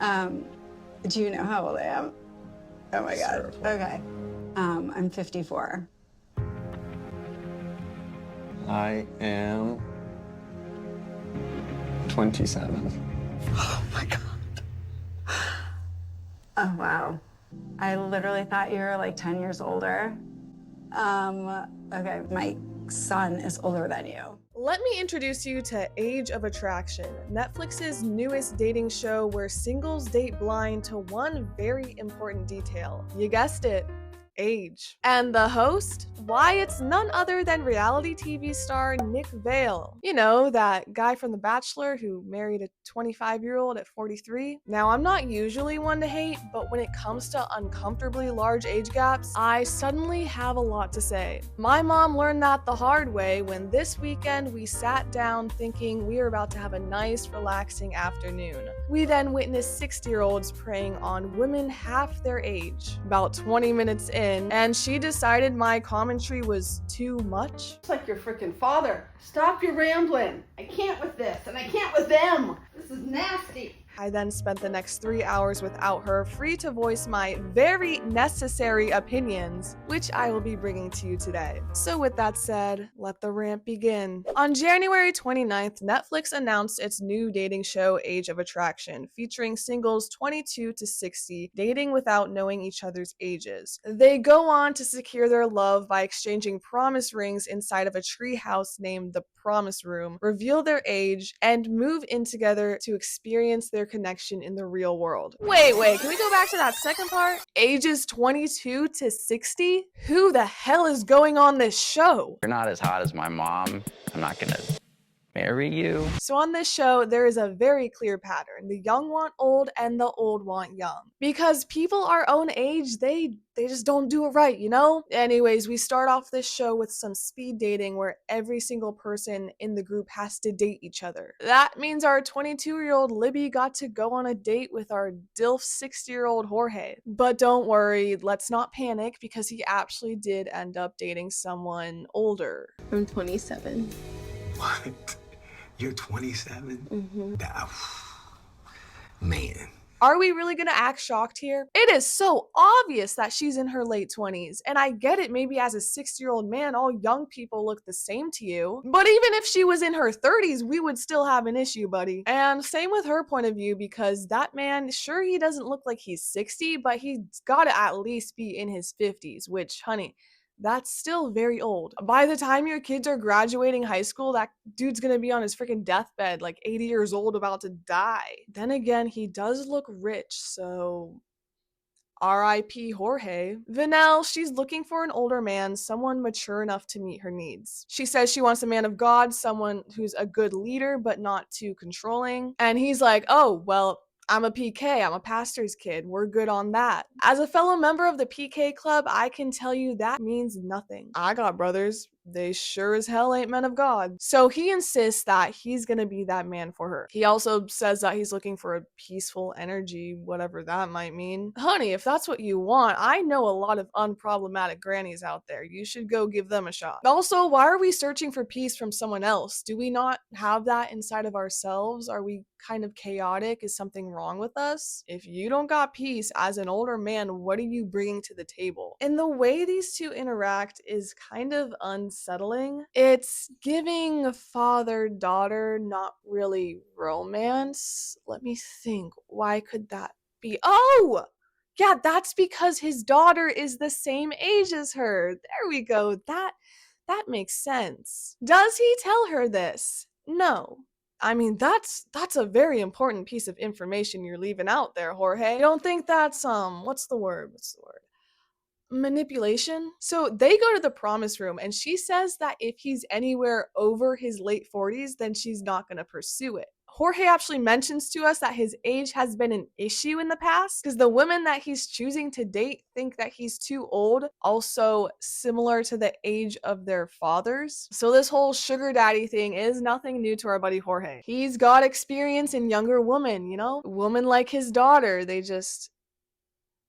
Um, do you know how old I am? Oh my God. Okay. I'm 54. I am 27. Oh my God. Oh, wow. I literally thought you were like 10 years older. Okay, my son is older than you. Let me introduce you to Age of Attraction, Netflix's newest dating show where singles date blind to one very important detail. You guessed it. Age. And the host? Why, it's none other than reality TV star Nick Vale. You know, that guy from The Bachelor who married a 25-year-old at 43? Now, I'm not usually one to hate, but when it comes to uncomfortably large age gaps, I suddenly have a lot to say. My mom learned that the hard way when this weekend we sat down thinking we were about to have a nice, relaxing afternoon. We then witnessed 60-year-olds preying on women half their age. About 20 minutes in, and she decided my commentary was too much. It's like your freaking father. Stop your rambling. I can't with this, and I can't with them. This is nasty. I then spent the next 3 hours without her, free to voice my very necessary opinions, which I will be bringing to you today. So with that said, let the rant begin. On January 29th, Netflix announced its new dating show, Age of Attraction, featuring singles 22 to 60 dating without knowing each other's ages. They go on to secure their love by exchanging promise rings inside of a treehouse named the Promise Room, reveal their age, and move in together to experience their connection in the real world. Wait, can we go back to that second part? Ages 22 to 60? Who the hell is going on this show? You're not as hot as my mom. I'm not gonna marry you. So on this show, there is a very clear pattern. The young want old and the old want young. Because people our own age, they just don't do it right, you know? Anyways, we start off this show with some speed dating where every single person in the group has to date each other. That means our 22-year-old Libby got to go on a date with our DILF 60-year-old Jorge. But don't worry, let's not panic because he actually did end up dating someone older. I'm 27. What? You're 27? Man. Are we really gonna act shocked here? It is so obvious that she's in her late 20s, and I get it, maybe as a 60-year-old man, all young people look the same to you. But even if she was in her 30s, we would still have an issue, buddy. And same with her point of view, because that man, sure, he doesn't look like he's 60, but he's gotta at least be in his 50s, which, honey, that's still very old. By the time your kids are graduating high school, that dude's gonna be on his freaking deathbed, like 80 years old, about to die. Then again, he does look rich, so R.I.P. Jorge. Vanelle, she's looking for an older man, someone mature enough to meet her needs. She says she wants a man of God, someone who's a good leader but not too controlling. And he's like, oh, well, I'm a PK, I'm a pastor's kid, we're good on that. As a fellow member of the PK club, I can tell you that means nothing. I got brothers. They sure as hell ain't men of God. So he insists that he's gonna be that man for her. He also says that he's looking for a peaceful energy, whatever that might mean. Honey, if that's what you want, I know a lot of unproblematic grannies out there. You should go give them a shot. Also, why are we searching for peace from someone else? Do we not have that inside of ourselves? Are we kind of chaotic? Is something wrong with us? If you don't got peace as an older man, what are you bringing to the table? And the way these two interact is kind of unsettling. It's giving father-daughter, not really romance. Let me think. Why could that be? Oh! Yeah, that's because his daughter is the same age as her. There we go. That makes sense. Does he tell her this? No. I mean, that's a very important piece of information you're leaving out there, Jorge. You don't think that's what's the word? Manipulation? So they go to the Promise Room and she says that if he's anywhere over his late 40s, then she's not going to pursue it. Jorge actually mentions to us that his age has been an issue in the past because the women that he's choosing to date think that he's too old, also similar to the age of their fathers. So this whole sugar daddy thing is nothing new to our buddy Jorge. He's got experience in younger women, you know? Women like his daughter, they just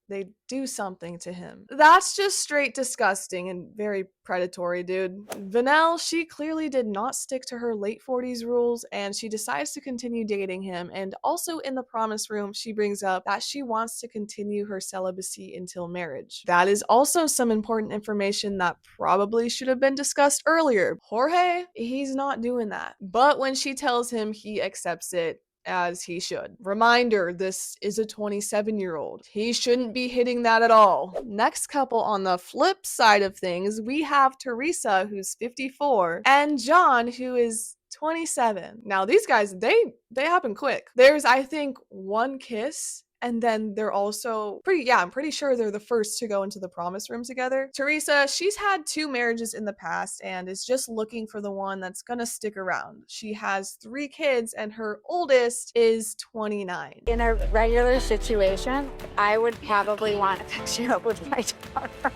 they do something to him. That's just straight disgusting and very predatory, dude. Vanelle, she clearly did not stick to her late 40s rules, and she decides to continue dating him. And also in the promise room, she brings up that she wants to continue her celibacy until marriage. That is also some important information that probably should have been discussed earlier. Jorge, he's not doing that. But when she tells him, he accepts it, as he should. Reminder, this is a 27-year-old. He shouldn't be hitting that at all. Next couple on the flip side of things, we have Teresa, who's 54, and John, who is 27. Now these guys, they happen quick. There's, I think, one kiss, and then they're also I'm pretty sure they're the first to go into the promise room together. Teresa, she's had 2 marriages in the past and is just looking for the one that's gonna stick around. She has 3 kids and her oldest is 29. In a regular situation, I would probably want to fix you up with my daughter.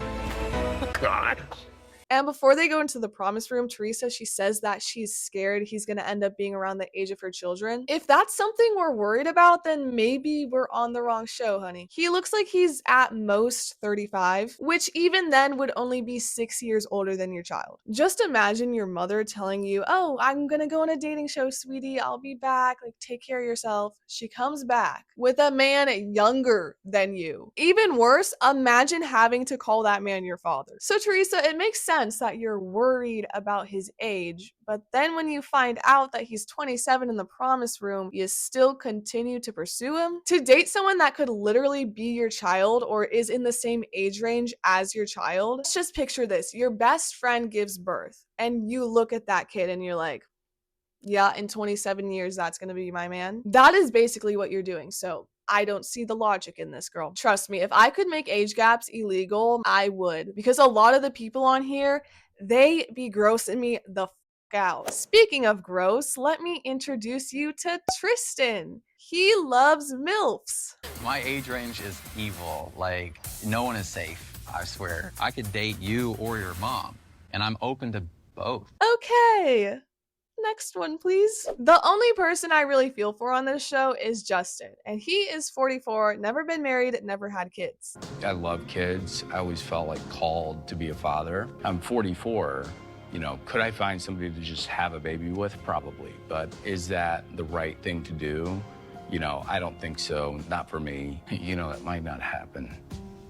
God. And before they go into the promise room, Teresa, she says that she's scared he's going to end up being around the age of her children. If that's something we're worried about, then maybe we're on the wrong show, honey. He looks like he's at most 35, which even then would only be 6 years older than your child. Just imagine your mother telling you, oh, I'm going to go on a dating show, sweetie. I'll be back. Like, take care of yourself. She comes back with a man younger than you. Even worse, imagine having to call that man your father. So Teresa, it makes sense that you're worried about his age, but then when you find out that he's 27 in the promise room, you still continue to pursue him? To date someone that could literally be your child or is in the same age range as your child? Let's just picture this. Your best friend gives birth and you look at that kid and you're like, yeah, in 27 years, that's going to be my man. That is basically what you're doing. So I don't see the logic in this, girl. Trust me, if I could make age gaps illegal, I would. Because a lot of the people on here, they be grossing me the fuck out. Speaking of gross, let me introduce you to Tristan. He loves MILFs. My age range is evil. Like, no one is safe, I swear. I could date you or your mom, and I'm open to both. Okay. Next one, please. The only person I really feel for on this show is Justin, and he is 44, never been married, never had kids. I love kids. I always felt like called to be a father. I'm 44. You know, could I find somebody to just have a baby with? Probably. But is that the right thing to do? You know, I don't think so. Not for me. You know, it might not happen.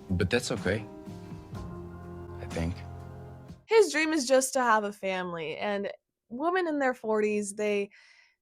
But that's okay, I think. His dream is just to have a family, and women in their 40s, they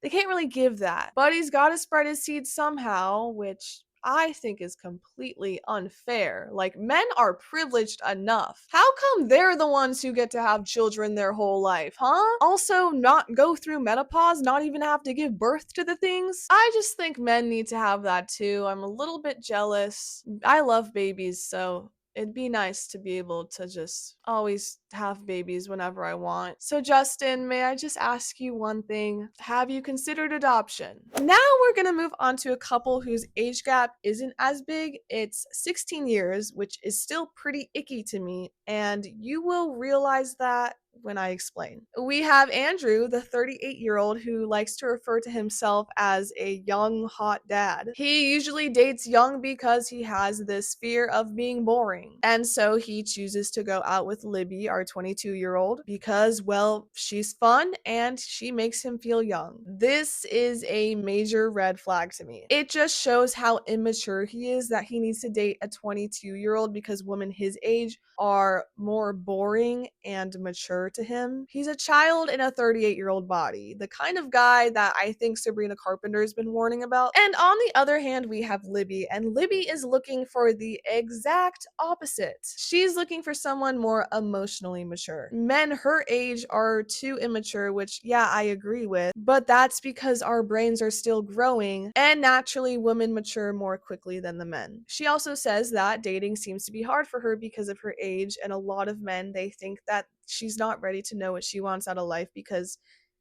can't really give that. But he's got to spread his seed somehow, which I think is completely unfair. Like, men are privileged enough. How come they're the ones who get to have children their whole life, huh? Also, not go through menopause, not even have to give birth to the things? I just think men need to have that too. I'm a little bit jealous. I love babies, so it'd be nice to be able to just always have babies whenever I want. So Justin, may I just ask you one thing? Have you considered adoption? Now we're gonna move on to a couple whose age gap isn't as big. It's 16 years, which is still pretty icky to me, and you will realize that when I explain. We have Andrew, the 38-year-old who likes to refer to himself as a young, hot dad. He usually dates young because he has this fear of being boring. And so he chooses to go out with Libby, our 22-year-old, because, well, she's fun and she makes him feel young. This is a major red flag to me. It just shows how immature he is that he needs to date a 22-year-old because women his age are more boring and mature to him. He's a child in a 38-year-old body, the kind of guy that I think Sabrina Carpenter's been warning about. And on the other hand, we have Libby, and Libby is looking for the exact opposite. She's looking for someone more emotionally mature. Men her age are too immature, which, yeah, I agree with, but that's because our brains are still growing, and naturally women mature more quickly than the men. She also says that dating seems to be hard for her because of her age, and a lot of men, they think that she's not ready to know what she wants out of life because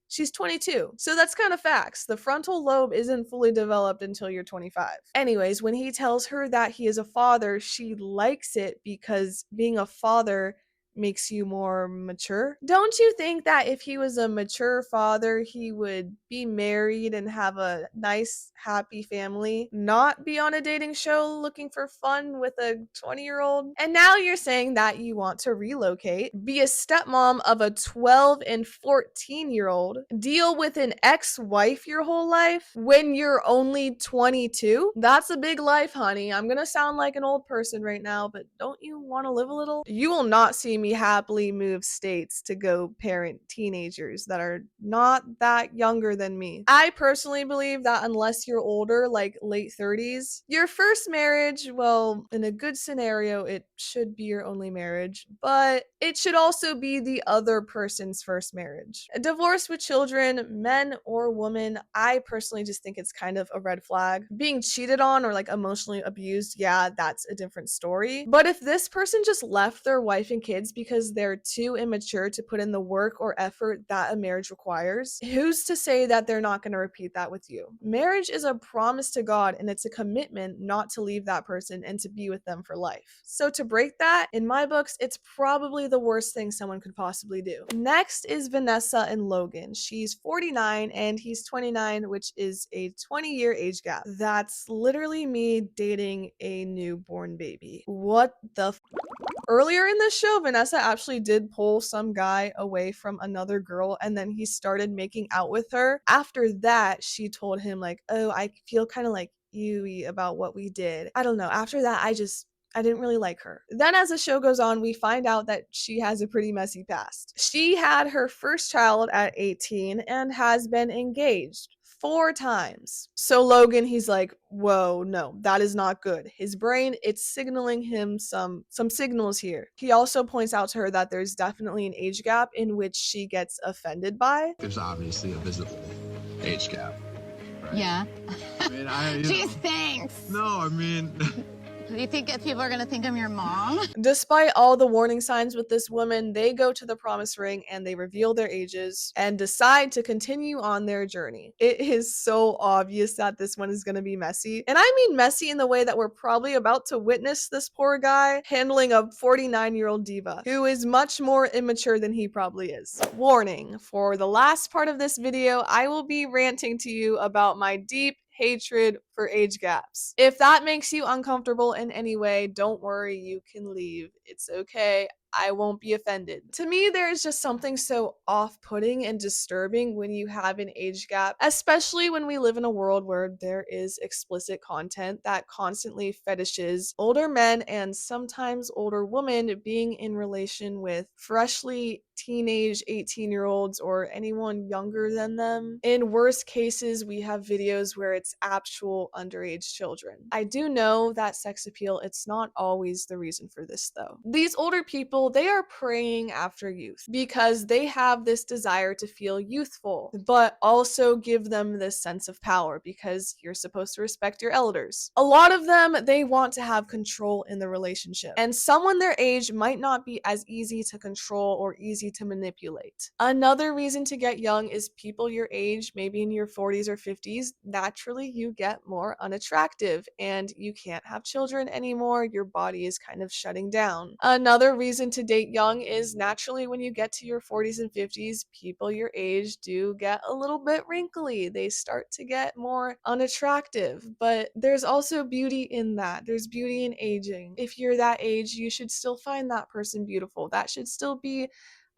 she's 22. So that's kind of facts. The frontal lobe isn't fully developed until you're 25. Anyways, when he tells her that he is a father, she likes it because being a father makes you more mature. Don't you think that if he was a mature father, he would be married and have a nice, happy family, not be on a dating show looking for fun with a 20-year-old? And now you're saying that you want to relocate, be a stepmom of a 12 and 14-year-old, deal with an ex-wife your whole life when you're only 22? That's a big life, honey. I'm gonna sound like an old person right now, but don't you want to live a little? You will not see me happily move states to go parent teenagers that are not that younger than me. I personally believe that unless you're older, like late 30s, your first marriage, well, in a good scenario, it should be your only marriage, but it should also be the other person's first marriage. A divorce with children, men or women, I personally just think it's kind of a red flag. Being cheated on or like emotionally abused, yeah, that's a different story. But if this person just left their wife and kids because they're too immature to put in the work or effort that a marriage requires, who's to say that they're not going to repeat that with you? Marriage is a promise to God, and it's a commitment not to leave that person and to be with them for life. So to break that, in my books, it's probably the worst thing someone could possibly do. Next is Vanessa and Logan. She's 49 and he's 29, which is a 20-year age gap. That's literally me dating a newborn baby. What the Earlier in the show, Vanessa actually did pull some guy away from another girl, and then he started making out with her. After that, she told him like, oh, I feel kind of like ewy about what we did. I don't know. After that, I didn't really like her. Then as the show goes on, we find out that she has a pretty messy past. She had her first child at 18 and has been engaged 4 times. So Logan, he's like, whoa, no, that is not good. His brain, it's signaling him some signals here. He also points out to her that there's definitely an age gap in which she gets offended by. There's obviously a visible age gap. Right? Yeah. I mean, Gee, thanks. No, I mean... Do you think that people are gonna think I'm your mom? Despite all the warning signs with this woman, they go to the promise ring and they reveal their ages and decide to continue on their journey. It is so obvious that this one is gonna be messy. And I mean messy in the way that we're probably about to witness this poor guy handling a 49-year-old diva who is much more immature than he probably is. Warning, for the last part of this video, I will be ranting to you about my deep hatred for age gaps. If that makes you uncomfortable in any way, don't worry, you can leave. It's okay. I won't be offended. To me, there is just something so off-putting and disturbing when you have an age gap, especially when we live in a world where there is explicit content that constantly fetishes older men and sometimes older women being in relation with freshly teenage 18-year-olds or anyone younger than them. In worst cases, we have videos where it's actual underage children. I do know that sex appeal, it's not always the reason for this though. These older people, they are preying after youth because they have this desire to feel youthful, but also give them this sense of power because you're supposed to respect your elders. A lot of them, they want to have control in the relationship, and someone their age might not be as easy to control or easy to manipulate. Another reason to get young is people your age, maybe in your 40s or 50s, naturally you get more unattractive and you can't have children anymore. Your body is kind of shutting down. Another reason to date young is naturally when you get to your 40s and 50s, people your age do get a little bit wrinkly. They start to get more unattractive, but there's also beauty in that. There's beauty in aging. If you're that age, you should still find that person beautiful. That should still be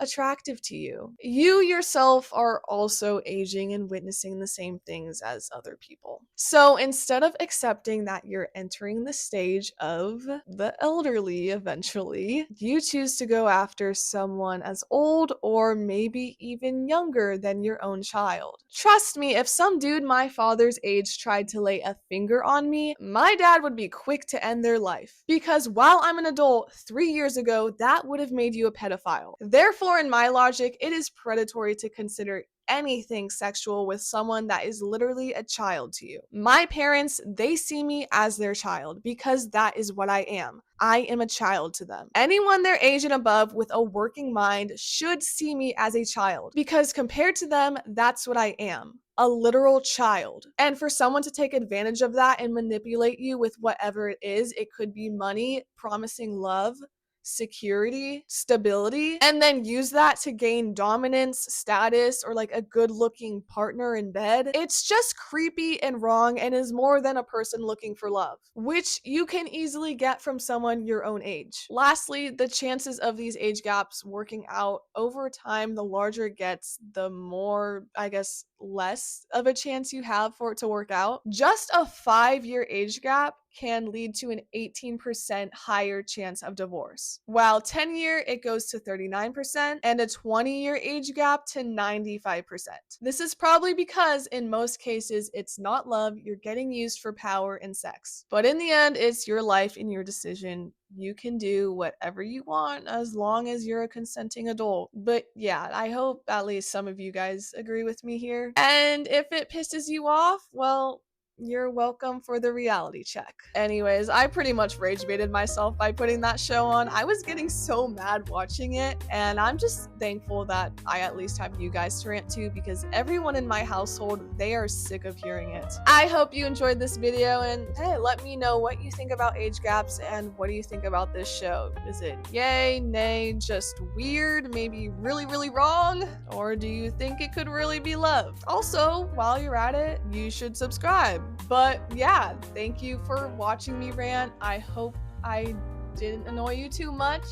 attractive to you. You yourself are also aging and witnessing the same things as other people. So instead of accepting that you're entering the stage of the elderly eventually, you choose to go after someone as old or maybe even younger than your own child. Trust me, if some dude my father's age tried to lay a finger on me, my dad would be quick to end their life. Because while I'm an adult, 3 years ago, that would have made you a pedophile. Therefore, in my logic, it is predatory to consider anything sexual with someone that is literally a child to you. My parents, they see me as their child because that is what I am. I am a child to them. Anyone their age and above with a working mind should see me as a child because compared to them, that's what I am. A literal child. And for someone to take advantage of that and manipulate you with whatever it is, it could be money, promising love, security, stability, and then use that to gain dominance, status, or like a good looking partner in bed. It's just creepy and wrong and is more than a person looking for love, which you can easily get from someone your own age. Lastly, the chances of these age gaps working out over time, the larger it gets, the more, I guess, less of a chance you have for it to work out. Just a 5-year age gap can lead to an 18% higher chance of divorce, while 10-year it goes to 39% and a 20-year age gap to 95%. This is probably because in most cases it's not love, you're getting used for power and sex. But in the end, it's your life and your decision. You can do whatever you want as long as you're a consenting adult. But yeah, I hope at least some of you guys agree with me here. And if it pisses you off, well, you're welcome for the reality check. Anyways, I pretty much rage baited myself by putting that show on. I was getting so mad watching it, and I'm just thankful that I at least have you guys to rant to, because everyone in my household, they are sick of hearing it. I hope you enjoyed this video, and hey, let me know what you think about age gaps and what do you think about this show. Is it yay, nay, just weird, maybe really, really wrong? Or do you think it could really be loved? Also, while you're at it, you should subscribe. But yeah, thank you for watching me rant. I hope I didn't annoy you too much.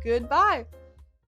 Goodbye.